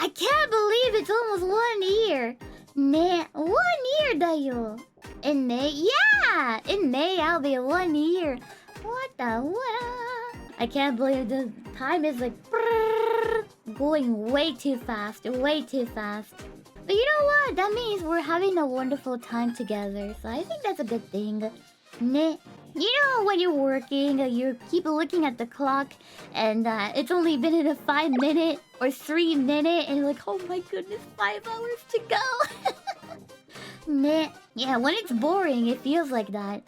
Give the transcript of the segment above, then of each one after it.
I can't believe it's almost 1 year. ね、1 year だよ。In May? Yeah! In May, I'll be 1 year. What the what? I can't believe the time is like going way too fast. Way too fast. But you know what? That means we're having a wonderful time together. So I think that's a good thing. Ne. You know when you're working, you keep looking at the clock and it's only been in a 5 minute or 3 minute and you're like, oh my goodness, 5 hours to go. Ne. Yeah, when it's boring, it feels like that.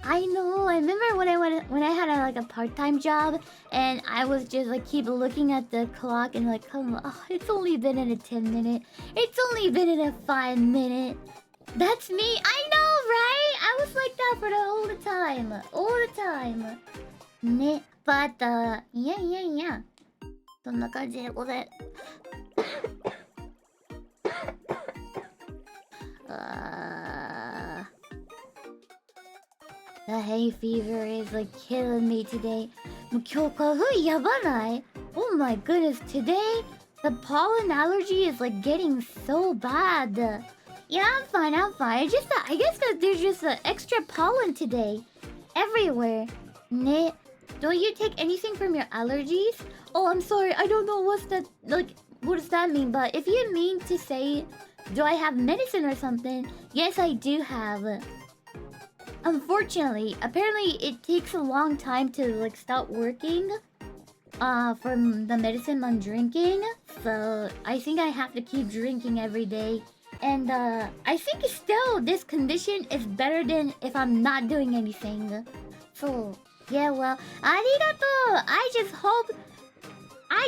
I know. I remember when I had a part-time job and I was just like keep looking at the clock and like, oh, it's only been in a 10 minute. It's only been in a 5 minute. That's me. I know, right? I was like that for all the time. All the time. Ne. But yeah. そんな感じでござい。The hay fever is like killing me today. もう今日花粉やばない? Oh my goodness, today the pollen allergy is like getting so bad. Yeah, I'm fine. I guess that there's just extra pollen today. Everywhere. Ne. Don't you take anything from your allergies? Oh, I'm sorry. I don't know what's that, like, what does that mean? But if you mean to say, do I have medicine or something? Yes, I do have. Unfortunately, apparently it takes a long time to like stop working from the medicine I'm drinking. So I think I have to keep drinking every day. And I think still this condition is better than if I'm not doing anything. So yeah, well, arigato. I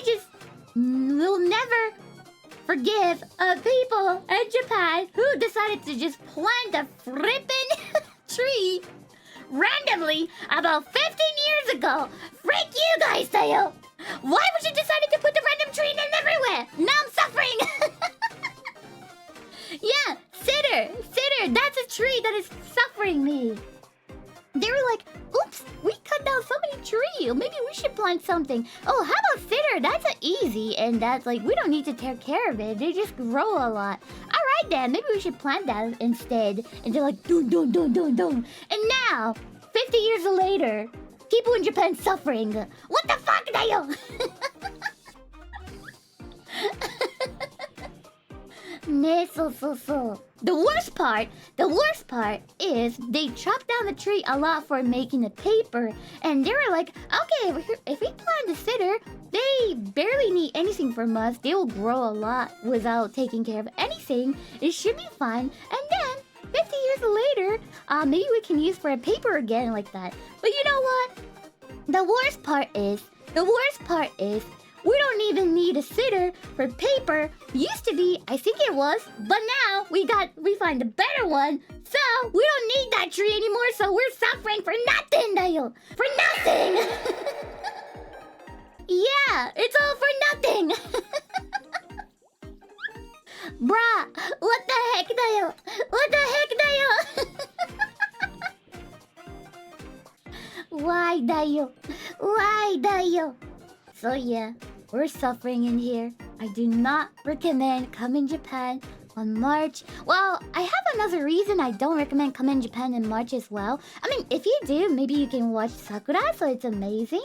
just will never forgive people in Japan who decided to just plant a frippin' tree randomly about 15 years ago. Freak you guys, dayo. Why would you decide to put the random tree in everywhere? Now I'm suffering. Yeah, Cedar, that's a tree that is suffering me. They were like, oops, we cut down so many trees. Maybe we should plant something. Oh, how about Cedar? That's easy. And that's like, we don't need to take care of it. They just grow a lot. All right, then. Maybe we should plant that instead. And they're like, dun. And now, 50 years later, people in Japan suffering. What the fuck, dayo? Ne, so. The worst part is they chopped down the tree a lot for making the paper. And they were like, okay, if we plant the Cedar, they barely need anything from us. They will grow a lot without taking care of anything. It should be fine. And then, 50 years later, maybe we can use for a paper again like that. But you know what? The worst part is, we don't even need a Cedar for paper. Used to be, I think it was, but now we find a better one. So we don't need that tree anymore. So we're suffering for nothing, dayo. For nothing. Yeah, it's all for nothing. Bruh, what the heck, dayo? What the heck, dayo? Why, dayo? So yeah, we're suffering in here. I do not recommend coming to Japan on March. Well, I have another reason I don't recommend coming to Japan in March as well. I mean, if you do, maybe you can watch Sakura, so it's amazing.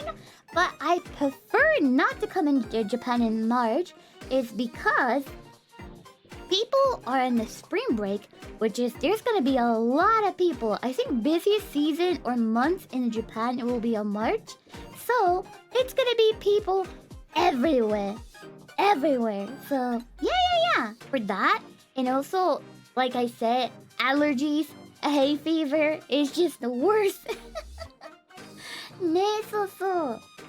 But I prefer not to come into Japan in March is because people are in the spring break, which is there's gonna be a lot of people. I think busiest season or month in Japan it will be on March. So it's gonna be people everywhere. So yeah. For that, and also, like I said, allergies, hay fever is just the worst. Ne, so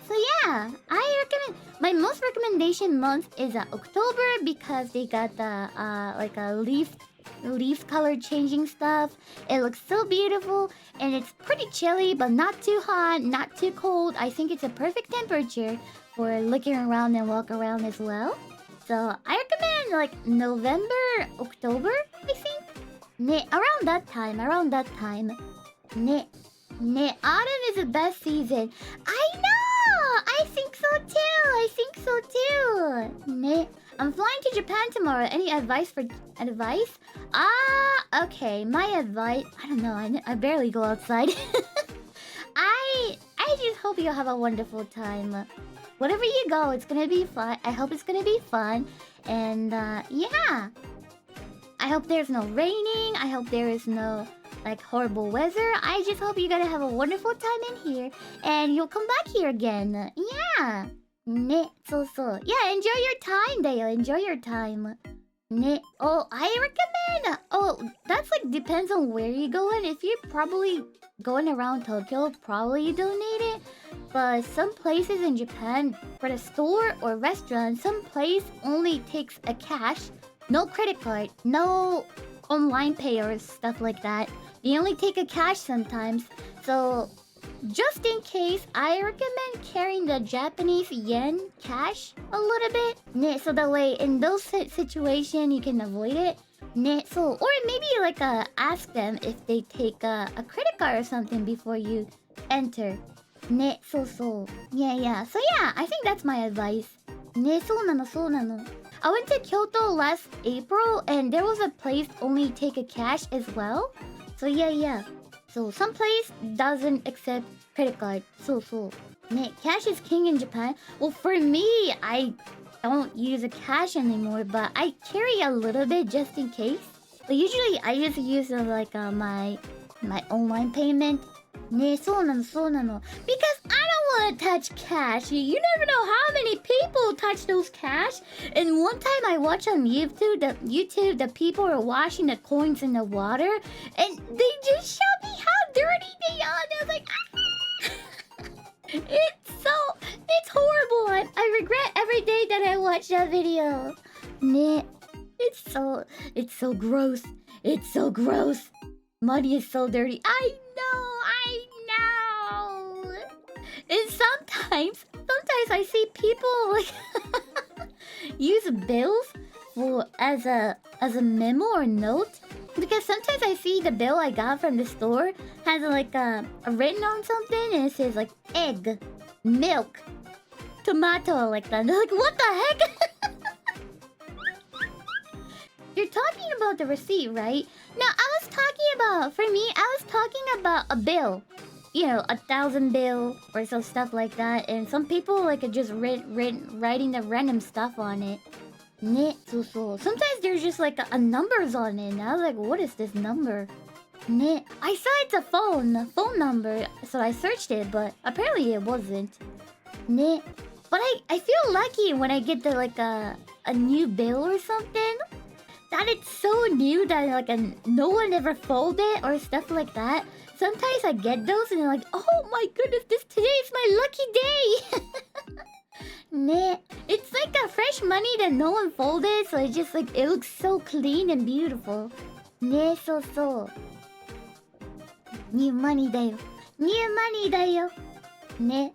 yeah, I recommend. My most recommendation month is October because they got the like a leaf color changing stuff. It looks so beautiful and it's pretty chilly but not too hot, not too cold. I think it's a perfect temperature for looking around and walk around as well. So I recommend like November, October, I think. Ne, around that time. Ne, autumn is the best season. I know! I think so too! Ne, I'm flying to Japan tomorrow. Any advice for advice? Okay. My advice. I don't know. I barely go outside. I just hope you have a wonderful time. Wherever you go, it's gonna be fun. I hope it's gonna be fun. And yeah. I hope there's no raining. I hope there is no like horrible weather. I just hope you're gonna have a wonderful time in here. And you'll come back here again. Yeah. Ne, so. Yeah, enjoy your time, Dayo. Enjoy your time. Ne. Oh, I recommend. Oh, that's like depends on where you're going. If you're probably going around Tokyo, probably you don't need it. But some places in Japan, for the store or restaurant, some place only takes a cash, no credit card, no online pay or stuff like that. They only take a cash sometimes. So just in case, I recommend carrying the Japanese yen cash a little bit. Ne, so that way in those situations you can avoid it. Ne, so, or maybe like ask them if they take a credit card or something before you enter. Ne, so. Yeah. So yeah, I think that's my advice. Ne, so nano. I went to Kyoto last April and there was a place only take a cash as well. So yeah. So some place doesn't accept credit card. So. Ne, cash is king in Japan. Well, for me, I don't use a cash anymore, but I carry a little bit just in case. But usually I just use like my online payment. Ne, so nano. Because I don't want to touch cash. You never know how many people touch those cash. And one time I watched on YouTube, the people are washing the coins in the water, and they just showed me how dirty they are. And I was like, it's horrible. I regret every day that I watch that video. Ne, it's so gross. It's so gross. Money is so dirty. I know. And sometimes I see people like use bills as a memo or note, because sometimes I see the bill I got from the store has like a written on something and it says like egg, milk, tomato, like that. They're like, what the heck? You're talking about the receipt, right? No, for me, I was talking about a bill. You know, 1,000 bill or some stuff like that. And some people like are just writing the random stuff on it. Ne, so. Sometimes there's just like a numbers on it. And I was like, what is this number? Ne, I saw it's a phone number. So I searched it, but apparently it wasn't. Ne, but I feel lucky when I get like a new bill or something. That it's so new that like no one ever folded it or stuff like that. Sometimes I get those and they're like, oh my goodness, today is my lucky day. Ne, it's like a fresh money that no one folded, so it's just like, it looks so clean and beautiful. Ne, so. New money dayo. Ne.